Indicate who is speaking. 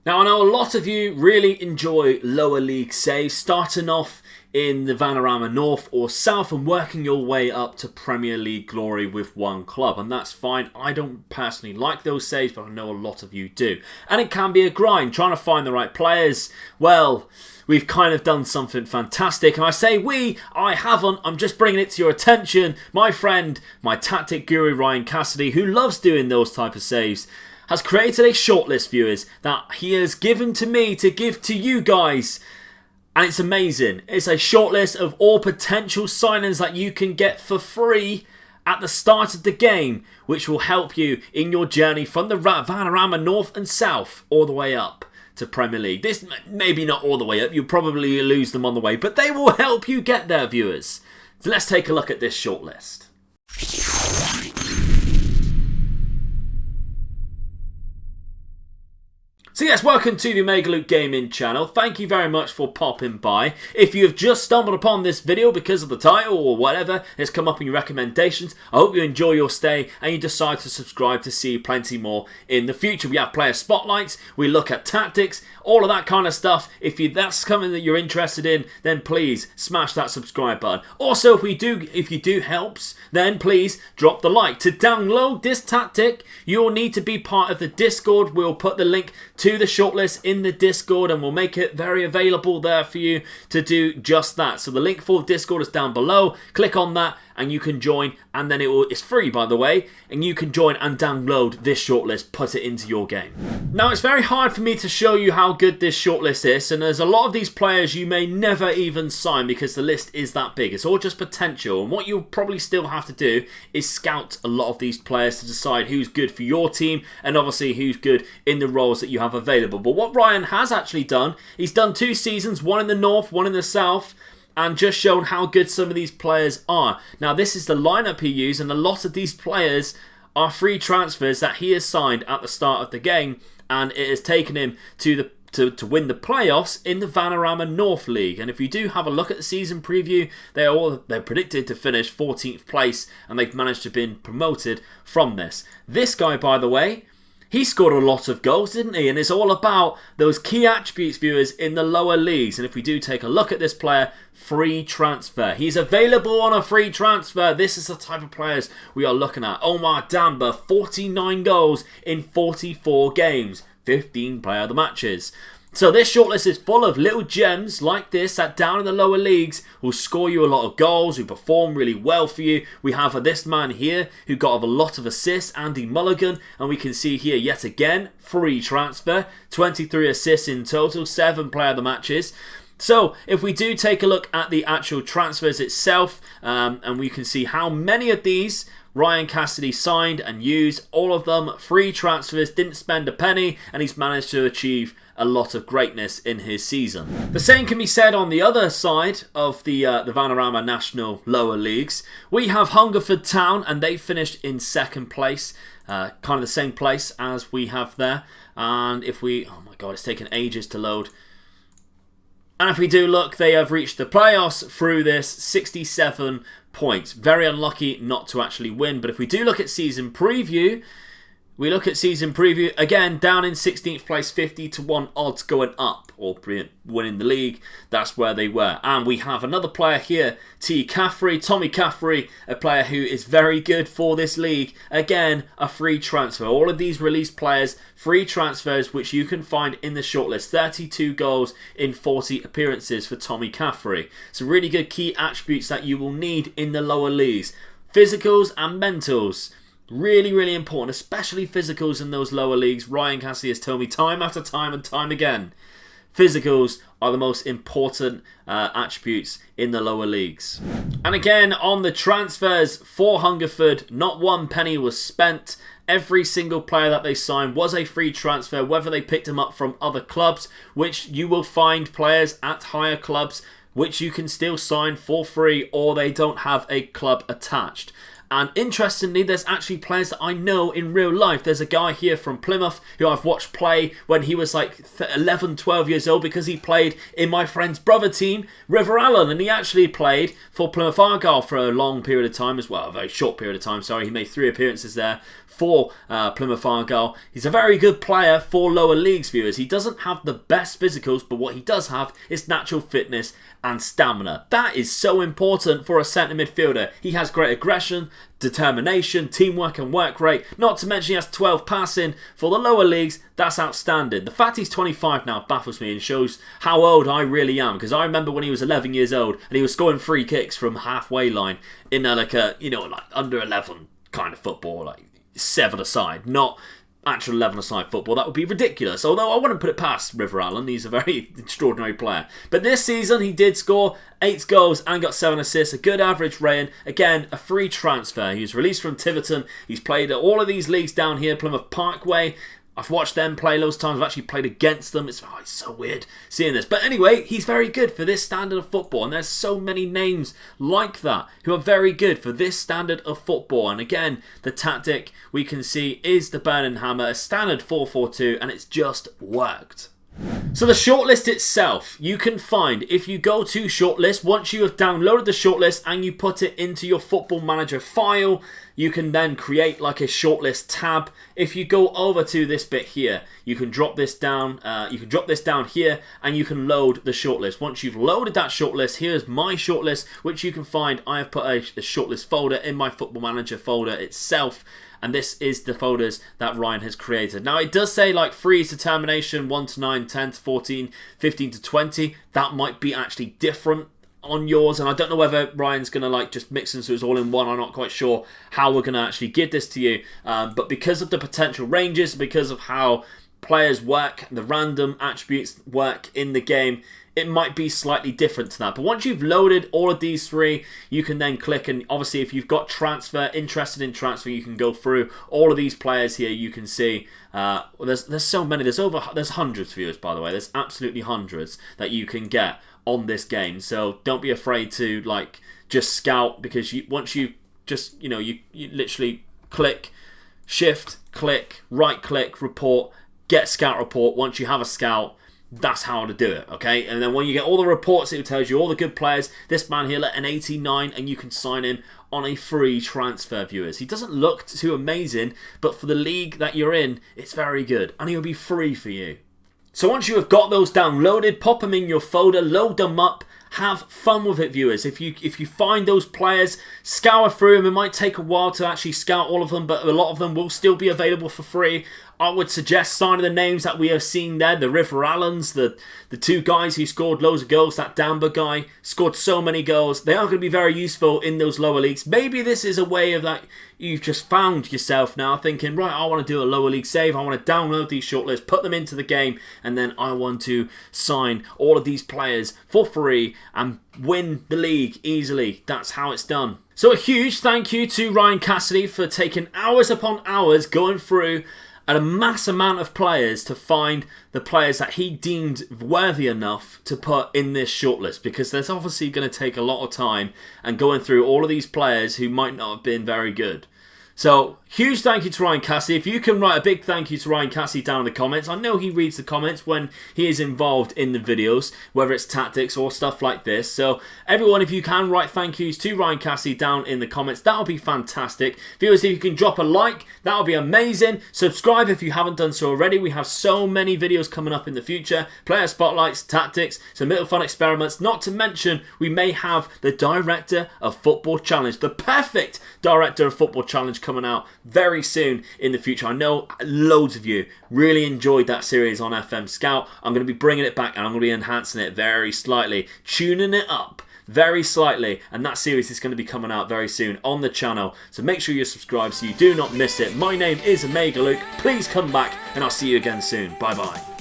Speaker 1: Now, I know a lot of you really enjoy lower league saves, starting off in the Vanarama North or South and working your way up to Premier League glory with one club, and that's fine. I don't personally like those saves, but I know a lot of you do. And it can be a grind, trying to find the right players. Well, we've kind of done something fantastic, and I say we, I haven't, I'm just bringing it to your attention. My friend, my tactic guru Ryan Cassidy, who loves doing those type of saves, has created a shortlist, viewers, that he has given to me to give to you guys. And it's amazing. It's a shortlist of all potential signings that you can get for free at the start of the game, which will help you in your journey from the Vanarama North and South all the way up to Premier League. This maybe not all the way up, you'll probably lose them on the way, but they will help you get there, viewers. So let's take a look at this shortlist. So yes, welcome to the Omega Luke Gaming channel. Thank you very much for popping by. If you have just stumbled upon this video because of the title or whatever has come up in your recommendations, I hope you enjoy your stay and you decide to subscribe to see plenty more in the future. We have player spotlights, we look at tactics, all of that kind of stuff. If that's something that you're interested in, then please smash that subscribe button. Also, if you do helps, then please drop the like. To download this tactic, you'll need to be part of the Discord. We'll put the link to the shortlist in the Discord and we'll make it very available there for you to do just that. So the link for the Discord is down below. Click on that and you can join, and then it's free, by the way, and you can join and download this shortlist, put it into your game. Now, it's very hard for me to show you how good this shortlist is, and there's a lot of these players you may never even sign because the list is that big. It's all just potential, and what you'll probably still have to do is scout a lot of these players to decide who's good for your team and obviously who's good in the roles that you have available. But what Ryan has actually done, he's done 2 seasons, one in the North, one in the South, and just shown how good some of these players are. Now, this is the lineup he used, and a lot of these players are free transfers that he has signed at the start of the game, and it has taken him to win the playoffs in the Vanarama North League. And if you do have a look at the season preview, they're predicted to finish 14th place, and they've managed to be promoted from this. This guy, by the way, he scored a lot of goals, didn't he? And it's all about those key attributes, viewers, in the lower leagues. And if we do take a look at this player, free transfer. He's available on a free transfer. This is the type of players we are looking at. Omar Damba, 49 goals in 44 games, 15 player of the matches. So this shortlist is full of little gems like this that down in the lower leagues will score you a lot of goals, who perform really well for you. We have this man here who got a lot of assists, Andy Mulligan, and we can see here yet again, free transfer, 23 assists in total, 7 player of the matches. So if we do take a look at the actual transfers itself, and we can see how many of these Ryan Cassidy signed and used, all of them free transfers, didn't spend a penny, and he's managed to achieve a lot of greatness in his season. The same can be said on the other side of the Vanarama National lower leagues. We have Hungerford Town, and they finished in 2nd place, kind of the same place as we have there. And if we, oh my god, it's taken ages to load. And if we do look, they have reached the playoffs through this, 67 points. Very unlucky not to actually win. But if we do look at season preview, again, down in 16th place, 50-1 odds going up, or winning the league. That's where they were. And we have another player here, Tommy Caffrey, a player who is very good for this league. Again, a free transfer. All of these released players, free transfers, which you can find in the shortlist. 32 goals in 40 appearances for Tommy Caffrey. Some really good key attributes that you will need in the lower leagues. Physicals and mentals. Really, really important, especially physicals in those lower leagues. Ryan Cassidy has told me time after time and time again, physicals are the most important attributes in the lower leagues. And again, on the transfers for Hungerford, not 1 penny was spent. Every single player that they signed was a free transfer, whether they picked them up from other clubs, which you will find players at higher clubs which you can still sign for free, or they don't have a club attached. And interestingly, there's actually players that I know in real life. There's a guy here from Plymouth who I've watched play when he was like 11, 12 years old, because he played in my friend's brother team, River Allen, and he actually played for Plymouth Argyle for a long period of time as well, a very short period of time, sorry. He made 3 appearances there for Plymouth Argyle. He's a very good player for lower leagues, viewers. He doesn't have the best physicals, but what he does have is natural fitness and stamina. That is so important for a centre midfielder. He has great aggression, determination, teamwork and work rate. Not to mention he has 12 passing for the lower leagues. That's outstanding. The fact he's 25 now baffles me and shows how old I really am, because I remember when he was 11 years old and he was scoring free kicks from halfway line in like under 11 kind of football, like 7-a-side, not actual 11-a-side football. That would be ridiculous. Although I wouldn't put it past River Allen. He's a very extraordinary player. But this season he did score 8 goals and got 7 assists. A good average rating. Again, a free transfer. He was released from Tiverton. He's played at all of these leagues down here. Plymouth Parkway. I've watched them play loads of times. I've actually played against them. It's so weird seeing this. But anyway, he's very good for this standard of football. And there's so many names like that who are very good for this standard of football. And again, the tactic we can see is the Burning Hammer, a standard 4-4-2, and it's just worked. So the shortlist itself, you can find if you go to Shortlist, once you have downloaded the shortlist and you put it into your Football Manager file, you can then create like a shortlist tab. If you go over to this bit here, you can drop this down. Here, and you can load the shortlist. Once you've loaded that shortlist, here's my shortlist, which you can find. I have put a shortlist folder in my Football Manager folder itself. And this is the folders that Ryan has created. Now, it does say like freeze determination 1 to 9, 10 to 14, 15 to 20. That might be actually different on yours. And I don't know whether Ryan's going to like just mix them so it's all in one. I'm not quite sure how we're going to actually give this to you. But because of the potential ranges, because of how players work, the random attributes work in the game, it might be slightly different to that. But once you've loaded all of these 3, you can then click, and obviously if you've got transfer, interested in transfer, you can go through all of these players here. You can see there's so many. There's hundreds, viewers, by the way. There's absolutely hundreds that you can get on this game. So don't be afraid to like just scout, because once you just you literally click, shift, click, right click, report, get scout report. Once you have a scout, that's how to do it, okay? And then when you get all the reports, it tells you all the good players. This man here, an 89, and you can sign him on a free transfer, viewers. He doesn't look too amazing, but for the league that you're in, it's very good. And he'll be free for you. So once you have got those downloaded, pop them in your folder, load them up, have fun with it, viewers. If you find those players, scour through them. It might take a while to actually scout all of them, but a lot of them will still be available for free. I would suggest signing the names that we have seen there. The River Allens, the 2 guys who scored loads of goals. That Damba guy scored so many goals. They are going to be very useful in those lower leagues. Maybe this is a way of that you've just found yourself now thinking, right, I want to do a lower league save. I want to download these shortlists, put them into the game, and then I want to sign all of these players for free and win the league easily. That's how it's done. So a huge thank you to Ryan Cassidy for taking hours upon hours going through a mass amount of players to find the players that he deemed worthy enough to put in this shortlist, because there's obviously going to take a lot of time and going through all of these players who might not have been very good. So, huge thank you to Ryan Cassidy. If you can write a big thank you to Ryan Cassidy down in the comments. I know he reads the comments when he is involved in the videos, whether it's tactics or stuff like this. So, everyone, if you can write thank yous to Ryan Cassidy down in the comments, that would be fantastic. Viewers, if you can drop a like, that would be amazing. Subscribe if you haven't done so already. We have so many videos coming up in the future. Player spotlights, tactics, some little fun experiments. Not to mention, we may have the Director of Football Challenge, the perfect Director of Football Challenge, coming out very soon in the future. I know loads of you really enjoyed that series on FM Scout. I'm going to be bringing it back, and I'm going to be enhancing it very slightly, tuning it up very slightly, and that series is going to be coming out very soon on the channel. So make sure you're subscribed so you do not miss it. My name is Omega Luke. Please come back, and I'll see you again soon. Bye bye.